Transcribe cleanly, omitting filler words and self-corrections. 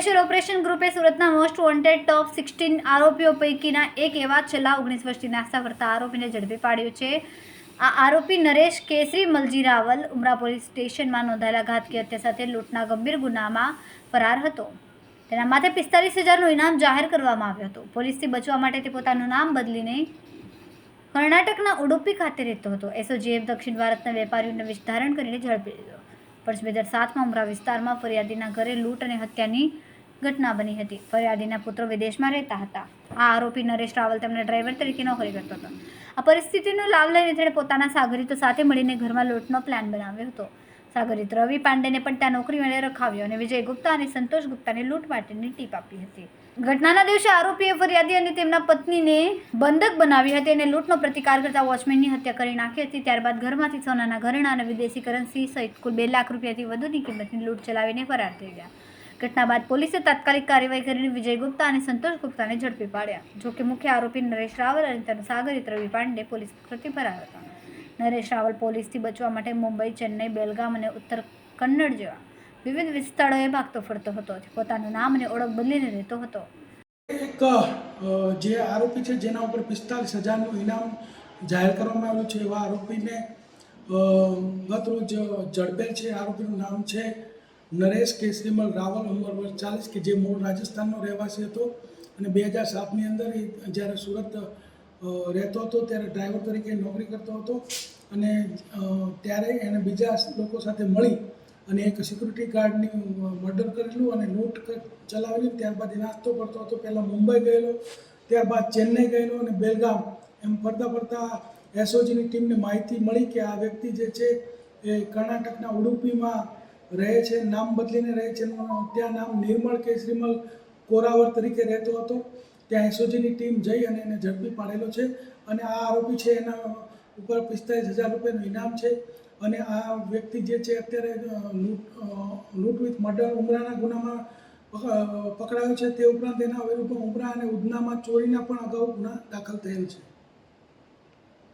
Special operation ગ્રુપે સુરતના most wanted ટોપ 16 આરોપીઓ પૈકીના એક એવા છેલ્લા 19 વર્ષથી નાસ્તા ફરતા આરોપીને ઝડપી પાડ્યો છે। આ આરોપી નરેશ કેસરી મલજી રાવલ ઉમરા પોલીસ સ્ટેશનમાં નોંધાયેલા ઘાતકી હત્યા સાથે લૂંટના ગંભીર ગુનામાં ફરાર હતો। તેના માથે 45,000નું ઇનામ જાહેર કરવામાં આવ્યું હતું। પોલીસથી બચવા માટે તે પોતાનું નામ બદલીને કર્ણાટકના ઉડુપી ખાતે રહેતો હતો। એસઓજીએ દક્ષિણ ભારતના વેપારીઓને વેશ ધારણ કરીને ઝડપી લીધો। વર્ષ 2007માં ઉમરા વિસ્તારમાં ફરિયાદીના ઘરે લૂંટ અને હત્યાની ઘટના બની હતી। ફરિયાદીના પુત્રો વિદેશમાં રહેતા હતા। આ આરોપી નરેશ રાવલ તેમના ડ્રાઈવર તરીકે નોકરી કરતો હતો। આ પરિસ્થિતિનો લાભ લઈને તેણે પોતાના સાગરીતો સાથે મળીને ઘરમાં લૂંટનો પ્લાન બનાવ્યો હતો। સાગરીત રવિ પાંડેને પણ ત્યાં નોકરી માટે રખાવ્યો અને વિજય ગુપ્તા અને સંતોષ ગુપ્તાને લૂંટ માટેની ટીપ આપી હતી। ઘટનાના દિવસે આરોપીએ ફરિયાદી અને તેમના પત્નીને બંધક બનાવી હતી અને લૂંટનો પ્રતિકાર કરતા વોચમેનની હત્યા કરી નાખી હતી। ત્યારબાદ ઘરમાંથી સોનાના ઘરેણાં અને વિદેશી કરન્સી સહિત કુલ 2 લાખ રૂપિયાથી વધુની કિંમતની લૂંટ ચલાવીને ફરાર થઈ ગયા। ઘટના બાદ પોલીસે તાત્કાલિક કાર્યવાહી કરીને વિજય ગુપ્તા અને સંતોષ ગુપ્તાને ઝડપી પાડ્યા। જોકે મુખ્ય આરોપી નરેશ રાવલ અને તેનો સાગરીત રવિ પાંડે પોલીસ પકડથી ફરાર હતા। નરેશ રાવલ પોલીસથી બચવા માટે મુંબઈ, ચેન્નઈ, બેલગામ અને ઉત્તર કન્નડ જેવા વિવિધ સ્થળોએ ભાગતો ફરતો હતો। પોતાનું નામ અને ઓળખ બદલીને રહેતો હતો। એક જે આરોપી છે જેના ઉપર 45,000નું ઇનામ જાહેર કરવામાં આવ્યું છે એવા આરોપીને ગત રોજ ઝડપેલ છે। આરોપીનું નામ છે નરેશ કેસરીમલ રાવલ, ઉંમર વર્ષ 40, કે જે મૂળ રાજસ્થાનનો રહેવાસી હતો અને 2007ની અંદર જ્યારે સુરત રહેતો હતો ત્યારે ડ્રાઈવર તરીકે નોકરી કરતો હતો અને ત્યારે એણે બીજા લોકો સાથે મળી અને એક સિક્યુરિટી ગાર્ડની મર્ડર કરેલું અને લૂંટ ચલાવેલી। ત્યારબાદ એ નાસ્તો કરતો હતો। પહેલાં મુંબઈ ગયેલો, ત્યારબાદ ચેન્નઈ ગયેલો અને બેલગામ એમ ફરતા એસઓજીની ટીમને માહિતી મળી કે આ વ્યક્તિ જે છે એ કર્ણાટકના ઉડુપીમાં રહે છે, નામ બદલીને રહે છે। ત્યાં નામ નિર્મળ કેસરીમલ કોરાવર તરીકે રહેતો હતો। ત્યાં એસઓજીની ટીમ જઈ અને એને ઝડપી પાડેલો છે અને આ આરોપી છે એના ઉપર 45,000 રૂપિયાનું ઇનામ છે અને આ વ્યક્તિ જે છે અત્યારે લૂંટ વિથ મર્ડર ઉમરાના ગુનામાં પકડાયો છે। તે ઉપરાંત એના વિરુદ્ધ ઉમરા અને ઉધનામાં ચોરીના પણ અગાઉ ગુના દાખલ થયેલ છે।